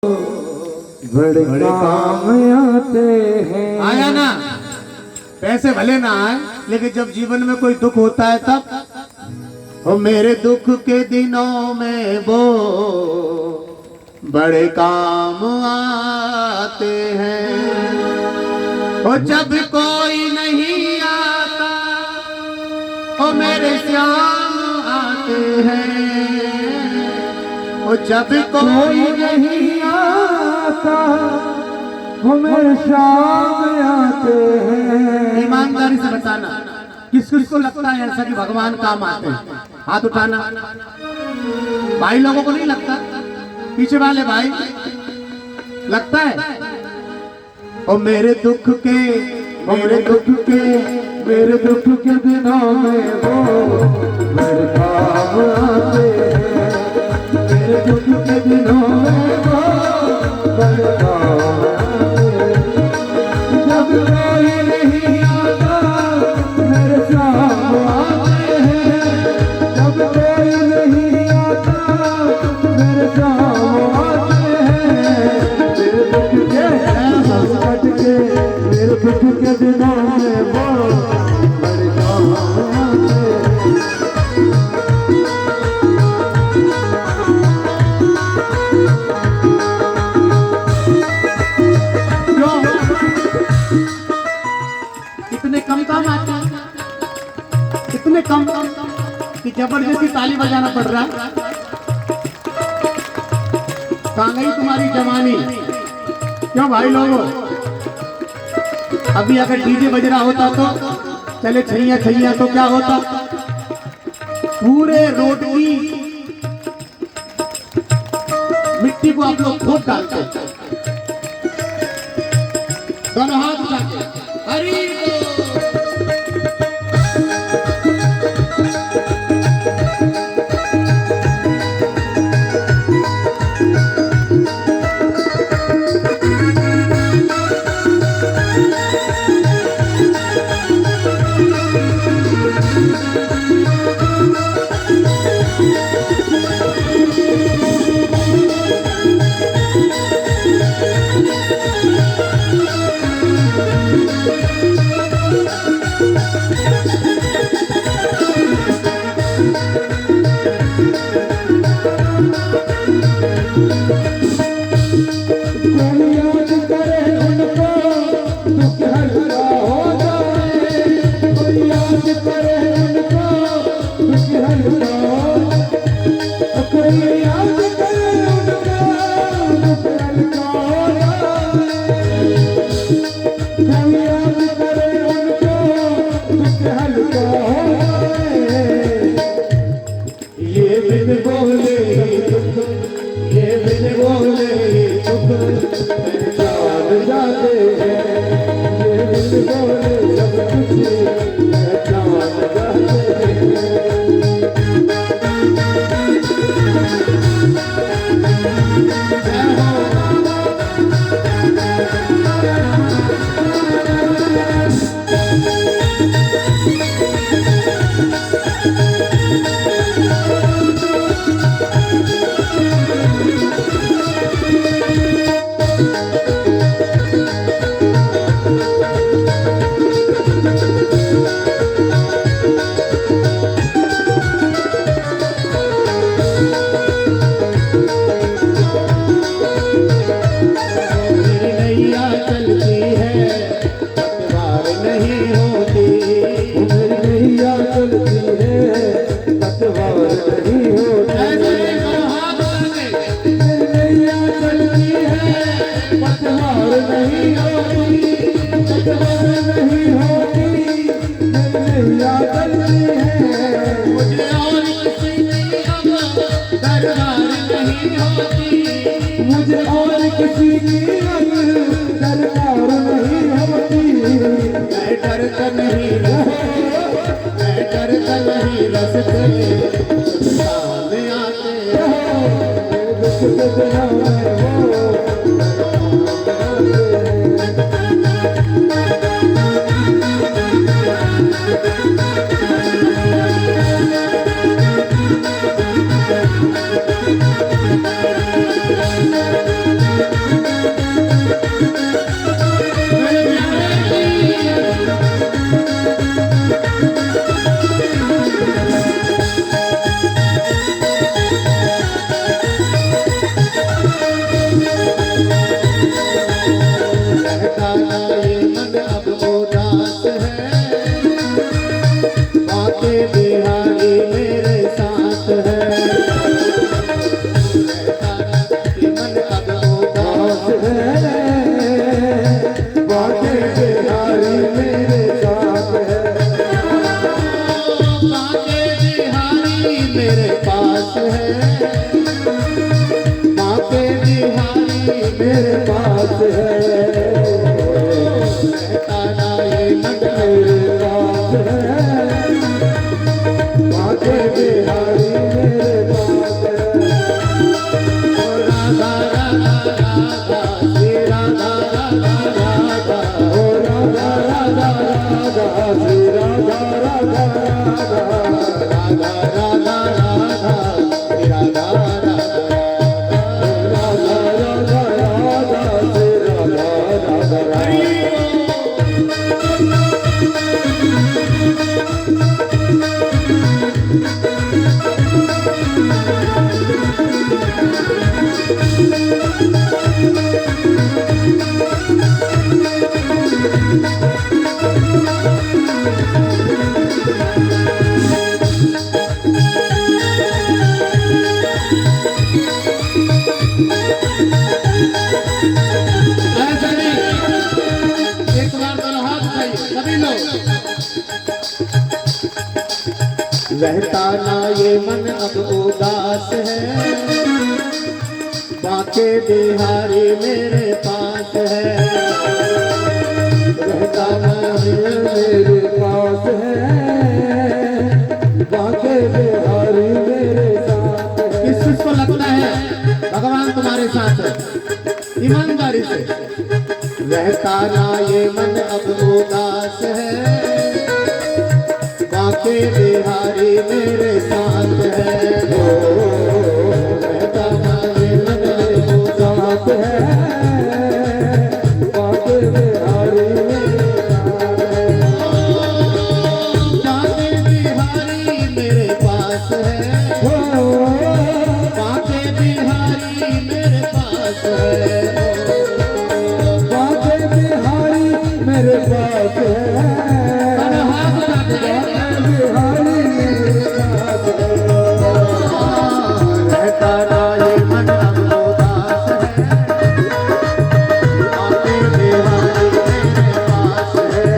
बड़े काम आते हैं। आया ना, पैसे भले ना आए लेकिन जब जीवन में कोई दुख होता है तब ओ मेरे दुख के दिनों में वो बड़े काम आते हैं। ओ जब कोई नहीं आता ओ मेरे श्याम आते हैं। ओ जब कोई नहीं आता वो मेरे शाम आते हैं। ईमानदारी से बताना किस किस को लगता है ऐसा कि भगवान काम आते हैं? हाथ उठाना। भाई लोगों को नहीं लगता? पीछे वाले भाई लगता है? ओ मेरे दुख के मेरे दुख के दिनों में वो बड़े काम आते हैं। मेरे दुख के दिनों में वो बड़े काम आते हैं। जब कोई नहीं आता मेरे शाम आते हैं। जब कोई नहीं आता मेरे शाम आते हैं। मेरे दुख के संकट के मेरे दुख के दिनों में वो बड़े काम आते हैं। इतने कम काम आते हैं, इतने कम कि जबरदस्ती ताली बजाना पड़ रहा है। कहाँ गई तुम्हारी जवानी? क्यों भाई लोगों? अभी अगर डीजे बज रहा होता तो चले छैया छैया तो क्या होता? पूरे रोड की मिट्टी को आप लोग खोद डालते। दोनों हाथ उठाते हरी मुझे और किसी की दरकार नहीं होती। मैं डरता नहीं रस्ते सामने आते मेरे पास है, रहता ना ये मन मेरे पास है, बाके बिहारी मेरे पास है। राधा राधा राधा श्री राधा राधा राधा ओ राधा राधा राधा श्री राधा राधा राधा, राधा राधा राधा श्री राधा राधा राधा राधा राधा श्री राधा राधा राधा। ऐसे नहीं, एक बार दोनों हाथ उठाइए सभी लोग। रहता ना ये मन अब उदास है, बाके बिहारी मेरे पास है। रहता ना ये मेरे पास है, बाके बिहारी मेरे साथ है। किस चीज को लगता है भगवान तुम्हारे साथ है? ईमानदारी से। रहता ना ये मन अब उदास है, बाके बिहारी मेरे साथ है। ओ, रहता ना ये मन अब उदास है, बाके बिहारी मेरे साथ है। बाके बिहारी मेरे पास है, ओ, बाके बिहारी मेरे पास है। बाके बिहारी मेरे पास है। दोनों हाथ उठा के बिहारी मेरे पास है। रहता ना ये मन अब उदास है, बाके बिहारी मेरे पास है।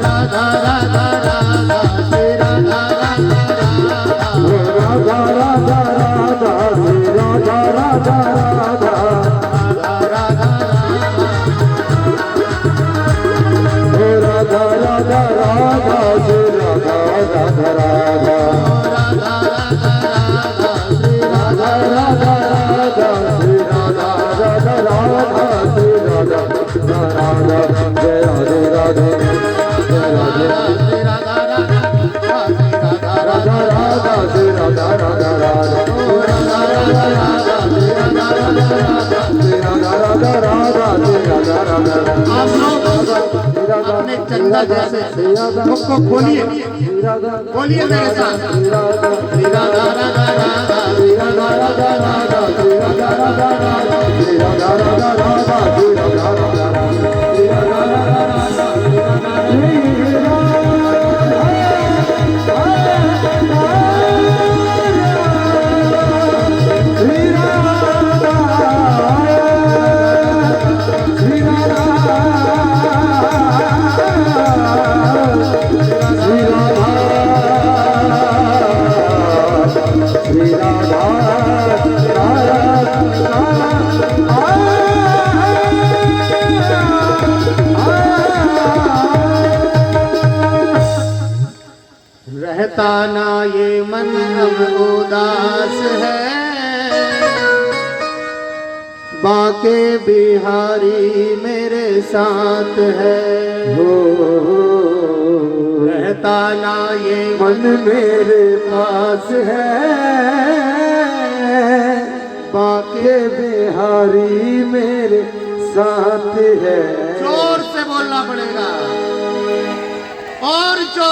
राधा राधा राधा श्री राधा राधा राधा राधा राधा राधा श्री राधा राधा राधा, राधा राधा ओ राधा राधा राधा श्री राधा राधा राधा, राधा राधा श्री राधा राधा राधा श्री राधा राधा राधा श्री राधा राधा, जय राधे राधे जय राधे श्री राधा राधा श्री राधा राधा राधा श्री राधा राधा राधा, राधा राधा राधा श्री राधा राधा राधा। श्री राधा राधा राधा श्री राधा राधा राधा। आप लोग अपने चंदा जैसे मुख को खोलिए, बोलिए मेरे साथ। श्री राधा राधा राधा श्री राधा राधा राधा श्री राधा राधा राधा श्री राधा राधा राधा श्री राधा राधा राधा श्री राधा राधा राधा श्री रहता ना ये मन अब उदास है, बाके बिहारी मेरे साथ है। रहता ना ये मन मेरे पास है, बाके बिहारी मेरे साथ है। जोर से बोलना पड़ेगा।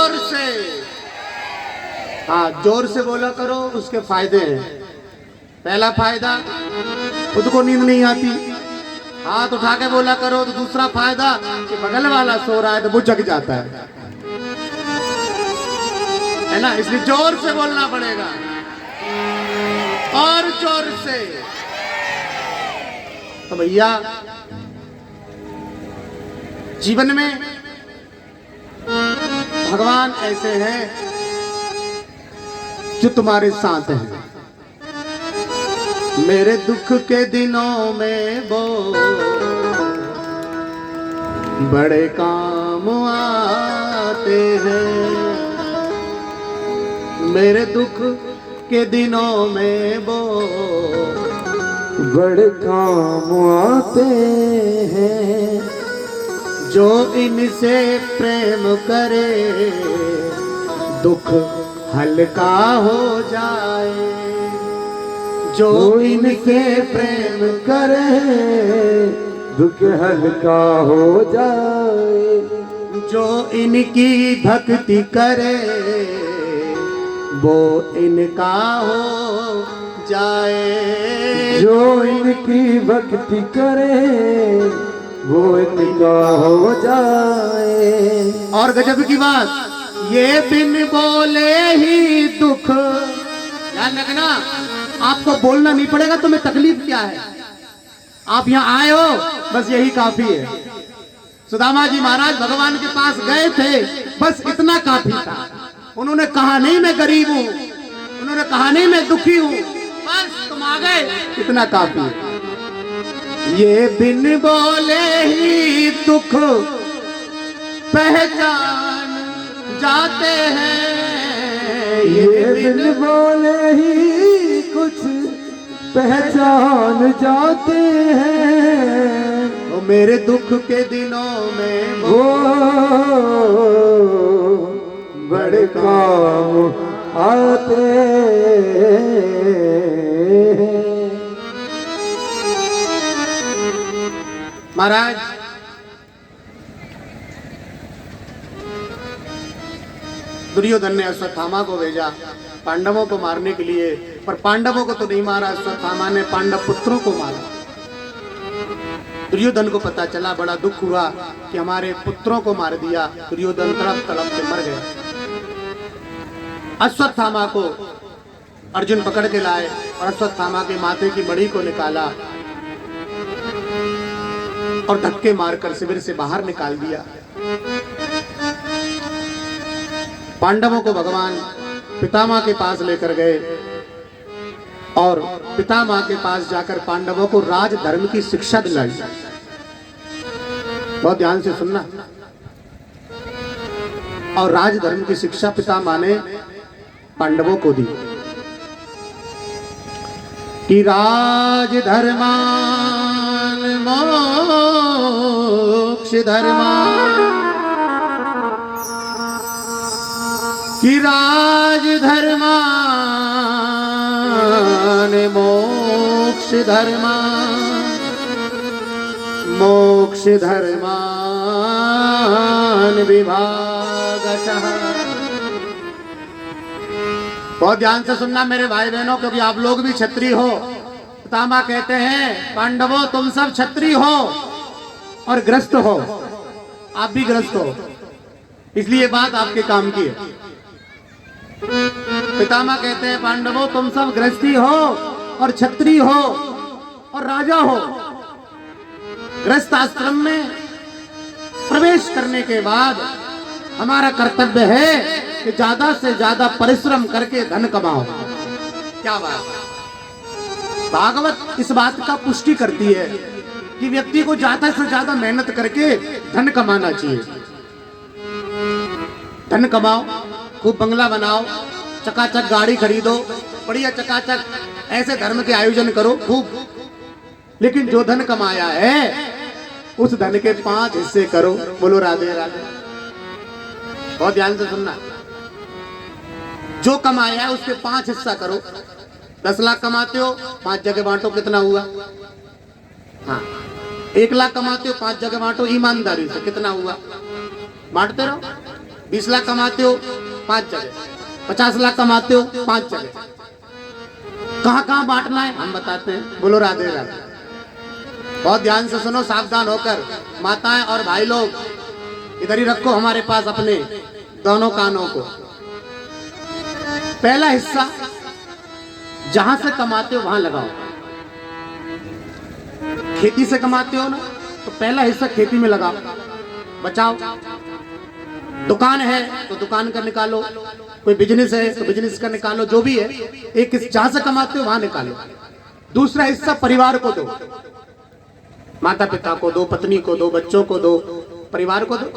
जोर से, हाँ जोर से बोला करो, उसके फायदे हैं। पहला फायदा, खुद को नींद नहीं आती, हाथ उठा के बोला करो। तो दूसरा फायदा कि बगल वाला सो रहा है तो वो जग जाता है ना, इसलिए जोर से बोलना पड़ेगा और जोर से। तो भैया जीवन में भगवान ऐसे हैं जो तुम्हारे साथ हैं। मेरे दुख के दिनों में वो बड़े काम आते हैं। मेरे दुख के दिनों में वो बड़े काम आते हैं। जो इनसे प्रेम करे दुख हल्का हो जाए। जो इनसे प्रेम करे दुख हल्का हो जाए। जो इनकी भक्ति करे वो इनका हो जाए। जो इनकी भक्ति करे वो इनका हो जाए। और गजब की बात, ये बिन बोले ही दुख, ध्यान रखना, आपको बोलना नहीं पड़ेगा तुम्हें तकलीफ क्या है। आप यहाँ आए हो बस यही काफी है। सुदामा जी महाराज भगवान के पास गए थे, बस इतना काफी था। उन्होंने कहा नहीं मैं गरीब हूं, उन्होंने कहा नहीं मैं दुखी हूं, बस तुम आ गए, इतना काफी है। ये बिन बोले ही दुख पहचान जाते हैं। ये बिन बोले ही कुछ पहचान जाते हैं। वो मेरे दुख के दिनों में वो बड़े काम आते हैं। महाराज दुर्योधन ने अश्वत्थामा को भेजा पांडवों को मारने के लिए, पर पांडवों को तो नहीं मारा, अश्वत्थामा ने पांडव पुत्रों को मारा। दुर्योधन को पता चला, बड़ा दुख हुआ कि हमारे पुत्रों को मार दिया। दुर्योधन तड़प तड़प के मर गया। अश्वत्थामा को अर्जुन पकड़ के लाए और अश्वत्थामा के माथे की मणि को निकाला और धक्के मारकर शिविर से बाहर निकाल दिया। पांडवों को भगवान पितामह के पास लेकर गए और पितामह के पास जाकर पांडवों को राजधर्म की शिक्षा दिलाई। बहुत ध्यान से सुनना। और राजधर्म की शिक्षा पितामह ने पांडवों को दी कि राजधर्मान मोक्ष धर्मान, कि राजधर्मान मोक्ष धर्मान, मोक्ष धर्मान विभागशः। बहुत ध्यान से सुनना मेरे भाई बहनों, क्योंकि आप लोग भी क्षत्रिय हो। पितामह कहते हैं पांडवों तुम सब क्षत्रिय हो और ग्रस्त हो, आप भी ग्रस्त हो, इसलिए बात आपके काम की है। पितामह कहते हैं पांडवों तुम सब गृहस्थी हो और क्षत्रिय हो और राजा हो। गृहस्थ आश्रम में प्रवेश करने के बाद हमारा कर्तव्य है कि ज्यादा से ज्यादा परिश्रम करके धन कमाओ। क्या बात है। भागवत इस बात का पुष्टि करती है कि व्यक्ति को ज्यादा से ज्यादा मेहनत करके धन कमाना चाहिए। धन कमाओ, खूब बंगला बनाओ, चकाचक गाड़ी खरीदो, बढ़िया चकाचक ऐसे धर्म के आयोजन करो खूब। लेकिन जो धन कमाया है उस धन के 5 हिस्से करो। बोलो राधे राधे। बहुत ध्यान से सुनना। जो कमाया है उसके 5 हिस्सा करो। 10 लाख कमाते हो 5 जगह बांटो, कितना हुआ? हाँ 1 लाख कमाते हो 5 जगह बांटो ईमानदारी से, कितना हुआ? बांटते रहो। 20 लाख कमाते हो 5 जगह, 50 लाख कमाते हो 5 जगह। कहाँ कहाँ बांटना है हम बताते हैं। बोलो राधे राधे। बहुत ध्यान से सुनो, सावधान होकर। माताएं और भाई लोग इधर ही रखो हमारे पास अपने दोनों कानों को। पहला हिस्सा जहां से कमाते हो वहां लगाओ। खेती से कमाते हो ना, तो पहला हिस्सा खेती में लगाओ, बचाओ। दुकान है तो दुकान का निकालो, कोई बिजनेस है तो बिजनेस का निकालो, जो भी है एक जहां से कमाते हो वहां निकालो। दूसरा हिस्सा परिवार को दो, माता पिता को दो, पत्नी को दो, बच्चों को दो, परिवार को दो।